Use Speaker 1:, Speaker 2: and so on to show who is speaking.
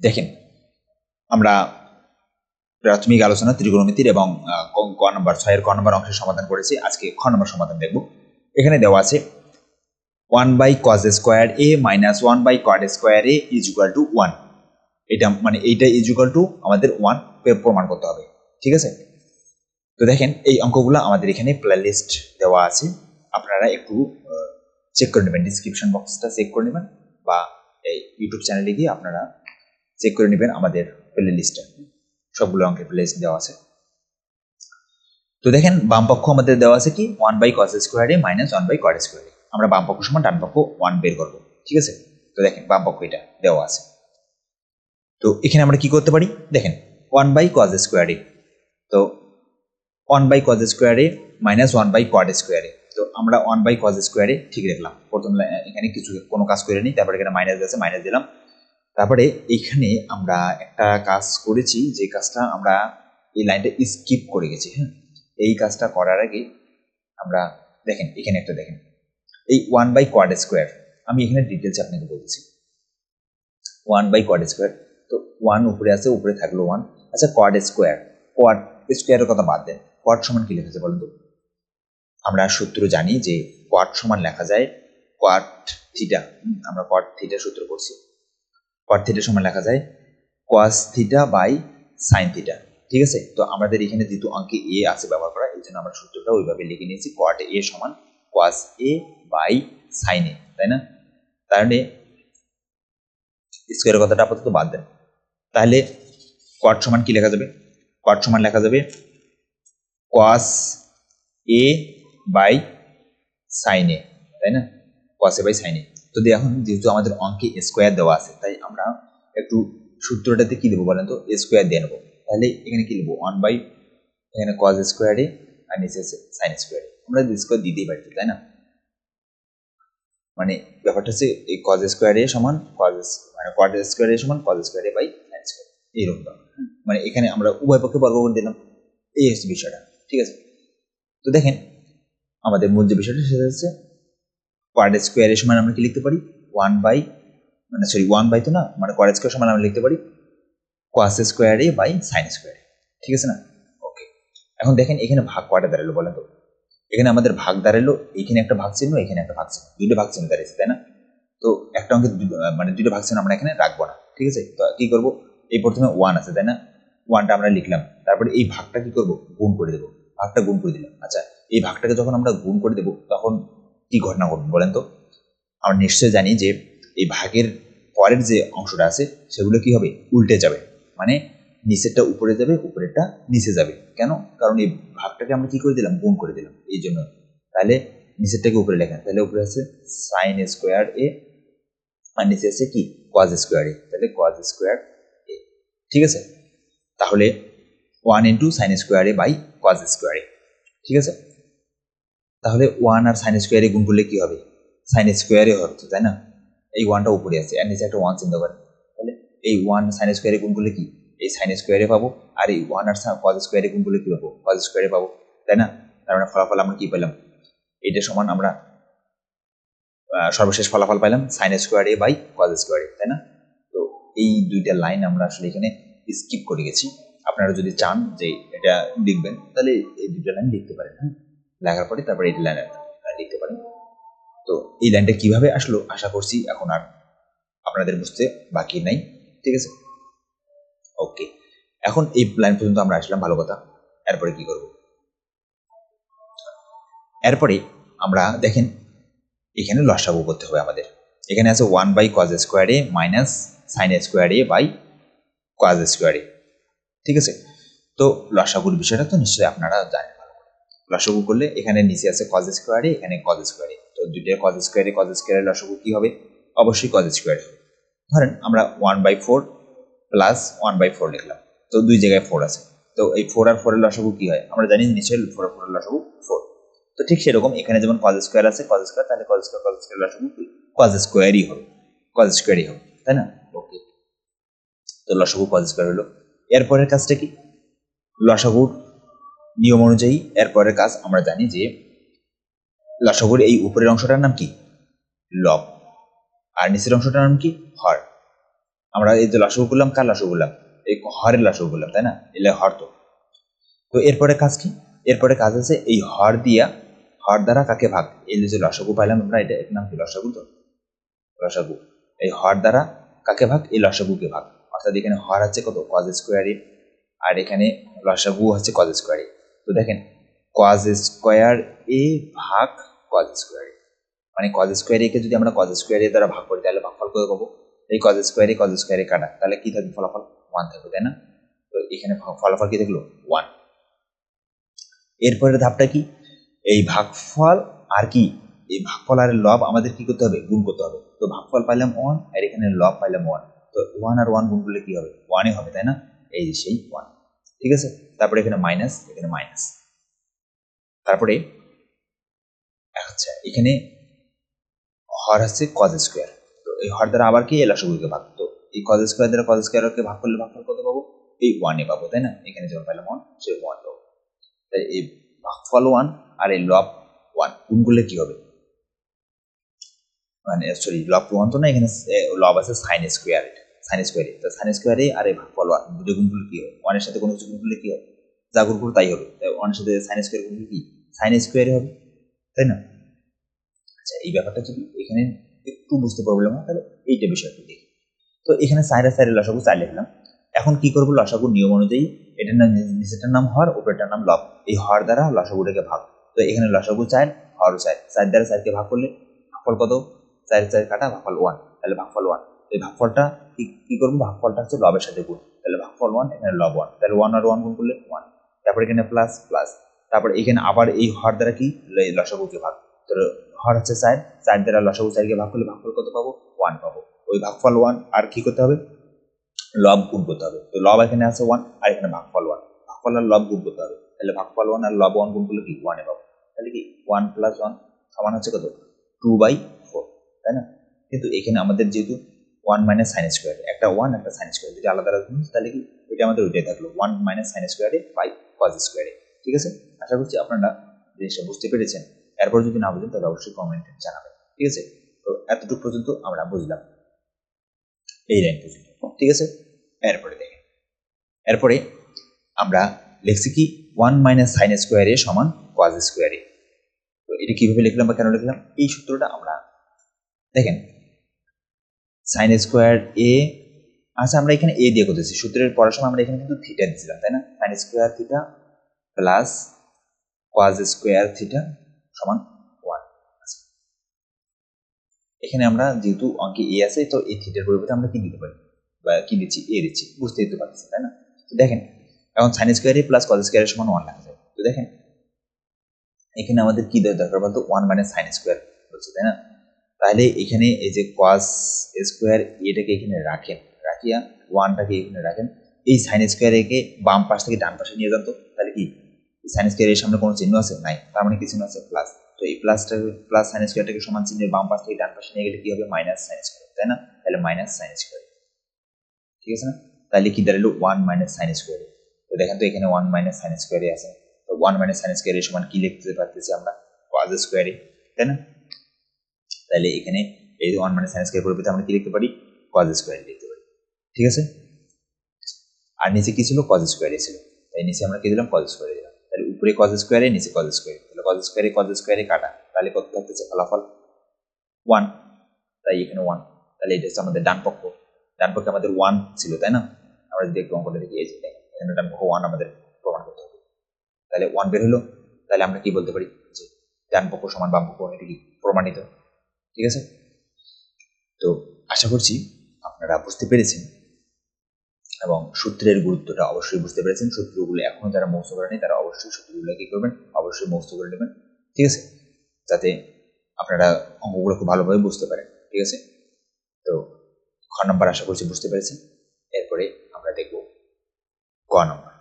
Speaker 1: দেখেন আমরা প্রাথমিক আলোচনা ত্রিকোণমিতির এবং ক নম্বর 6 এর ক নম্বর অংশের সমাধান করেছি। আজকে খ নম্বর সমাধান দেখব। এখানে দেওয়া আছে 1/cos square a minus 1/cot square a is equal to 1। এটা মানে এইটা ইজ ইকুয়াল টু আমাদের 1 প্রমাণ করতে হবে। ঠিক আছে, তো দেখেন এই অঙ্কগুলো আমাদের এখানে প্লেলিস্ট দেওয়া আছে, আপনারা একটু চেক করে নেবেন, ডিসক্রিপশন বক্সটা চেক করে নেবেন বা এই ইউটিউব চ্যানেলে গিয়ে আপনারা চেক করে নেবেন আমাদের প্লেলিস্টটা, সবগুলো অঙ্কের প্লেলিস্ট দেওয়া আছে। তো দেখেন বাম পক্ষ আমাদের দেওয়া আছে কি 1/cos square a minus 1/cot square a। আমরা বাম পক্ষ সমান ডান পক্ষ 1 বের করব। ঠিক আছে, তো দেখেন বাম পক্ষ এটা দেওয়া আছে। তো এখানে আমরা কি করতে পারি, দেখেন 1/cos স্কয়ার a, তো 1/cos square a minus 1/cot square a। তো আমরা 1/cos স্কয়ার a ঠিক রাখলাম, প্রথম এখানে কিছু কোনো কাজ করে নিই, তারপরে এখানে মাইনাস আছে মাইনাস দিলাম। তারপরে এখানে আমরা একটা কাজ করেছি, যে কাজটা আমরা এই লাইনটা স্কিপ করে গেছি। হ্যাঁ, এই কাজটা করার আগে আমরা দেখেন এখানে একটা দেখেন এই 1/cot স্কয়ার, আমি এখানে ডিটেলস আপনাকে বলছি। 1/cot স্কয়ার, তো 1 উপরে আছে, উপরে থাকলো 1। আচ্ছা cot স্কয়ার, cot স্কয়ারের কথা বাদ দেন, cot সমান কি লেখা যায় বলেন তো? আমরা সূত্র জানি যে cot সমান লেখা যায় cot থিটা। আমরা cot থিটা সূত্র করছি, cot থিটা সমান লেখা যায় cos theta by sin theta. ঠিক আছে, তো আমাদের এখানে যেহেতু অঙ্কে a আছে ব্যবহার করা, এই জন্য আমরা সূত্রটা ওইভাবে লিখে নিয়েছি cot a সমান cos a by sin a, তাই না? তাহলে স্কয়ারের কথাটা আপাতত বাদ দেন, তাহলে cot সমান কি লেখা যাবে? cot সমান লেখা যাবে cos a by sin a, তাই না? cos a by sin a। তো এখন যেহেতু আমাদের অঙ্কে স্কয়ার দেওয়া আছে, তাই আমরা একটু সূত্রটাতে কি দেবো বলেন তো, স্কয়ার দিয়ে নেবো। তাহলে এখানে কি লিখবো, 1 এখানে cos স্কয়ার a আর নিচে আছে sin স্কয়ার a। আমরা স্কয়ার দিতেই পারি, তাই না? মানে ব্যাপারটা হচ্ছে এই cos স্কয়ার a সমান cos মানে cot স্কয়ার a সমান cos square a by sin square, এইরকম। মানে এখানে আমরা উভয় পক্ষে বর্গ করে দিলাম, এই হচ্ছে বিষয়টা। ঠিক আছে, তো দেখেন আমাদের মূল যে বিষয়টা সেটা হচ্ছে cot স্কয়ার a সমান আমরা কি লিখতে পারি 1 তো না, মানে cot স্কয়ার সমান আমরা লিখতে পারি cos square a by sin square a। ঠিক আছে না? ওকে, এখন দেখেন এখানে ভাগ কয়টা দাঁড়ালো বলেন তো? এখানে আমাদের ভাগ দাঁড়ালো, এখানে একটা ভাগ চিহ্ন, এখানে একটা ভাগ চিহ্ন, দুটো ভাগ চিহ্ন দাঁড়িয়েছে, তাই না? তো একটা অঙ্কে মানে দুটো ভাগ চিহ্ন আমরা এখানে রাখবো না। ঠিক আছে, তো কি করবো, এই প্রথমে 1 আছে, তাই না? 1টা আমরা লিখলাম, তারপরে এই ভাগটা কি করব, গুণ করে দেবো, ভাগটা গুণ করে দিলাম। আচ্ছা, এই ভাগটাকে যখন আমরা গুণ করে দেবো তখন কি ঘটনা ঘটবে বলেন তো? আমরা নিশ্চয়ই জানি যে এই ভাগের পরের যে অংশটা আছে সেগুলো কি হবে, উল্টে যাবে। মানে নিচেরটা উপরে যাবে, উপরেরটা নিচে যাবে। কেন? কারণ এই ভাগটাকে আমরা কি করে দিলাম, গুণ করে দিলাম, এই জন্য। তাহলে নিচেরটাকে উপরে লেখেন, তাহলে উপরে আছে sin স্কয়ার a আর নিচে আছে কি cos স্কয়ার a, তাহলে cos স্কয়ার a। ঠিক আছে, তাহলে 1 into sin square a by cos square a। ঠিক আছে, তাহলে 1 আর sin স্কয়ার a গুণ করলে কি হবে, sin স্কয়ার a হবে, তাই না? এই 1টা উপরে আছে আর নিচে একটা 1 চিন্তা করেন, তাহলে এই 1 sin স্কয়ার a গুণ করলে কি এই sin স্কয়ার a পাবো, আর এই 1 আর cos স্কয়ার a গুণ করলে কি পাবো, cos স্কয়ার a পাবো, তাই না? তার মানে ফলাফল আমরা কি পেলাম, এটা সমান আমরা সর্বশেষ ফলাফল পাইলাম sin square a by cos square a, তাই না? তো এই দুইটা লাইন আমরা আসলে এখানে স্কিপ করে গেছি। আপনারা যদি চান যে এটা লিখবেন তাহলে এই দুইটা লাইন লিখতে পারেন। হ্যাঁ, লেখার পরে তারপরে এই লাইন লিখতে পারেন। তো এই লাইনটা কিভাবে আসলো আশা করছি এখন আর আপনাদের বুঝতে বাকি নাই। ঠিক আছে, ওকে, এখন এই লাইন পর্যন্ত আমরা আসলাম, ভালো কথা। এরপরে কি করব, এরপরে আমরা দেখেন এখানে লসাগু করতে হবে আমাদের। এখানে আছে 1/cos square a minus sin square a by cos square a। ঠিক আছে, তো লসাগুর বিষয়টা তো নিশ্চয়ই আপনারা জানেন ভালো করে। লসাগু করলে এখানে নিচে আছে cos স্কয়ার a, এখানে cos স্কয়ার a, তো দুইটার cos স্কয়ার a লসাগু কি হবে, অবশ্যই cos স্কয়ার হবে। ধরেন আমরা 1/4 প্লাস 1/4 লিখলাম, তো দুই জায়গায় 4 আছে, তো এই 4 আর 4 এর লসাগু কি হয় আমরা জানি, নিচের 4 আর 4 এর লসাগু 4। তো ঠিক সেরকম এখানে যেমন cos স্কয়ার আছে cos স্কয়ার, তাহলে cos স্কয়ার লসাগু কি cos স্কয়ারই হবে, cos স্কয়ারই হবে, তাই না? ওকে, তো লসাগু cos স্কয়ার হলো। এরপরের কাজটা কি, লসাগুর নিয়ম অনুযায়ী এরপরের কাজ আমরা জানি যে লসাগুর এই উপরের অংশটার নাম কি লব, আর নিচের অংশটার নাম কি হর। আমরা এই যে লসাগু করলাম, কার লসাগু করলাম? এই হরের লসাগু করলাম, তাই না? এলে হর তো এরপরে কাজ কি? এরপরে কাজ আছে এই হর দ্বারা কাকে ভাগ? এই যে লসাগু পাইলাম আমরা, এটা এর নাম কি? লসাগু। তো লসাগু, এই হর দ্বারা কাকে ভাগ? এই লসাগুকে ভাগ। অর্থাৎ এখানে হর আছে কত? কজ স্কোয়ার এ, আর এখানে লসাগু হচ্ছে কজ স্কোয়ার এ। তো দেখেন কজ স্কোয়ার এ ভাগ কজ স্কোয়ার এ, মানে কজ স্কোয়ার এ কে যদি আমরা কজ স্কোয়ার এ দ্বারা ভাগ করি তাহলে ভাগফল কত পাবো? এই কজ স্কোয়ার এ কাটা, তাহলে কি থাকবে? ফলাফল 1 থাকবে, তাই না? তো এখানে ফলাফল কি থাকলো? 1। এরপরের ধাপটা কি? এই ভাগফল আর কি, এই ভাগফল আর লব আমাদের কি করতে হবে? গুণ করতে হবে। তো ভাগফল পাইলাম 1 আর এখানে লব পাইলাম 1, তো 1 আর 1 গুণ করলে কি হবে? 1 হবে, তাই না? এই যে সেই 1, ঠিক আছে। তারপরে এখানে মাইনাস, এখানে মাইনাস, তারপরে আচ্ছা এখানে হর হচ্ছে কজ স্কোয়ার, তো এই হর দ্বারা আবার কি? এই লসাগুকে ভাগ, তো এই কজ স্কোয়ার দ্বারা কজ স্কোয়ারকে ভাগ করলে ভাগফল কত পাবো? এই 1 পাবো, তাই না? এখানে যেমন পাইলাম 1, সেই 1 পাবো। তাই এই ভাগফল 1 আর এই লব 1 গুণ করলে কি হবে? মানে সরি, লব 1 তো না, এখানে লব আছে সাইন স্কোয়ার, তো সাইন স্কোয়ারে আর এই ভাগফল 1 দুটো গুণ করলে কি হবে? 1 এর সাথে কোনো কিছু গুণ করলে কি হবে? যা গুণ করবো তাই হবে, তাই 1 এর সাথে সাইন স্কোয়ার গুণ করলে কি? সাইন স্কোয়ারই হবে, তাই না? আচ্ছা এই ব্যাপারটা যদি এখানে একটু বুঝতে প্রবলেম হয় তাহলে এইটা বিষয়টা দেখি। তো এখানে সাইডে লসাগু 4 লিখলাম। এখন কি করবো? লসাগুর নিয়ম অনুযায়ী এটার নাম, নিচেরটার নাম হর, উপরেরটার নাম লব। এই হর দ্বারা লসাগুটাকে ভাগ, তো এখানে লসাগু 4, হর 4, 4 দ্বারা 4কে ভাগ করলে ভাগফল কত? 4 কাটা ভাগফল 1, তাহলে ভাগফল 1। এই ভাগফলটা কি করবো? ভাগফলটা হচ্ছে লবের সাথে গুণ, তাহলে ভাগফল 1, এখানে লব 1, তাহলে 1 আর 1 গুণ করলে 1, তারপর এখানে প্লাস প্লাস, তারপর এখানে আবার এই হর দ্বারা কি? লসাগুকে ভাগ, তো হর হচ্ছে 4 দ্বারা লসাগু 4কে ভাগ করলে ভাগফল কত পাবো? 1 পাবো। ওই ভাগফল 1 আর কি করতে হবে? লব গুণ করতে হবে, তো লব এখানে আছে 1 আর এখানে ভাগফল 1, ভাগফল আর লব গুণ করতে হবে, তাহলে ভাগফল 1 আর লব 1 গুণ করলে কি? 1 পাবো, তাহলে কি 1 প্লাস 1 সমান হচ্ছে কত? 2/4, তাই না? কিন্তু এখানে আমাদের যেহেতু 1 মাইনাস সাইন স্কোয়ার, একটা 1 একটা সাইন স্কোয়ার, যদি আলাদা আলাদা তাহলে কি ওইটা আমাদের ওইটাই থাকলো 1 মাইনাস সাইন স্কোয়ারে বাই কজ স্কোয়ারে, ঠিক আছে। আশা করছি আপনারা জিনিসটা বুঝতে পেরেছেন। এরপর যদি না বুঝেন তাহলে অবশ্যই কমেন্টে জানাবেন, ঠিক আছে। তো এতটুকু পর্যন্ত আমরা বুঝলাম, এই লাইন পর্যন্ত, ঠিক আছে। এরপরে দেখেন, এরপরে আমরা লিখছি কি? 1 মাইনাস সাইন স্কোয়ার এ সমান কজ স্কোয়ার এ। তো এটা কিভাবে লিখলাম বা কেন লিখলাম? এই সূত্রটা আমরা দেখেন, সাইন স্কোয়ার এ, আচ্ছা আমরা এখানে এ দিয়ে করতেছি, সূত্রের পড়ার সময় আমরা এখানে কিন্তু থিটা দিয়েছিলাম, তাই না? Sine square theta plus cos square theta সমান 1। এখানে আমরা যেহেতু অঙ্কে এ আছে, তো এই থিটার পরিবর্তে আমরা কি দিতে পারি বা কি দিচ্ছি? এ দিচ্ছি, বুঝতে দিতে পারতেছি, তাই না? তো দেখেন এখন সাইন স্কোয়ার এ প্লাস কজ স্কোয়ার এর সমান 1 লেখা যায়। তো দেখেন এখানে আমাদের কি দরকার বলতো? 1 মাইনাস সাইন স্কোয়ার বলছে, তাই না? তাহলে এখানে এই যে কজ স্কোয়ার এটাকে এখানে রাখেন, রাখিয়া 1টাকে এখানে রাখেন, এই সাইন স্কোয়ার একে বাম পাশ থেকে ডান পাশে নিয়ে যান, তো তাহলে কি সাইন স্কোয়ার এর সামনে কোনো চিহ্ন আছে? নাই, তার মানে কি চিহ্ন আছে? প্লাস। তো এই প্লাসটাকে, প্লাস সাইন স্কোয়ারটাকে সমান চিহ্নের বাম পাশ থেকে ডান পাশে নিয়ে গেলে কি হবে? মাইনাস সাইন স্কোয়ার, তাই না? তাহলে মাইনাস সাইন স্কোয়ার, ঠিক আছে না? তাহলে কি দাঁড়ালো? 1 মাইনাস সাইন স্কোয়ার। তো দেখেন তো এখানে 1 মাইনাস সাইন স্কোয়ারে আছে, তো 1 মাইনাস সাইন স্কোয়ারের সমান কি লিখতে পারতেছি আমরা? কজ স্কোয়ারে, তাই না? তাহলে এখানে এই 1 মাইনাস সাইন স্কোয়ার পরিবর্তে আমরা কি লিখতে পারি? কজ স্কোয়ার লিখতে পারি, ঠিক আছে। আর নিচে কি ছিল? কজ স্কোয়ারে ছিল, তাই নিচে আমরা কি দিলাম? কজ স্কোয়ারে দিলাম। তাহলে উপরে কজ স্কোয়ারে, নিচে কজ স্কোয়ারে, তাহলে কজ স্কোয়ারে কাটা, তাহলে কত থাকতেছে ফলাফল? 1, তাই এখানে 1, তাহলে এটা হচ্ছে আমাদের ডান পক্ষ। ডান পক্ষে আমাদের 1 ছিল, তাই না? আমরা যদি একটু অঙ্কটা দেখি, এই যে এখানে ডান পক্ষ 1 আমাদের প্রমাণ করতে হবে, তাহলে 1 বের হলো। তাহলে আমরা কি বলতে পারি? যে ডান পক্ষ সমান বাম পক্ষ, এটা কি প্রমাণিত, ঠিক আছে। তো আশা করছি আপনারা বুঝতে পেরেছেন এবং সূত্রের গুরুত্বটা অবশ্যই বুঝতে পেরেছেন। সূত্রগুলো এখনো যারা মুখস্থ করেনি তারা অবশ্যই সূত্রগুলো কি করবেন? অবশ্যই মুখস্থ করে নেবেন, ঠিক আছে, যাতে আপনারা অঙ্কগুলো খুব ভালোভাবে বুঝতে পারেন, ঠিক আছে। তো খ নম্বর আশা করছি বুঝতে পেরেছেন। এরপরে আমরা দেখব ক নম্বর।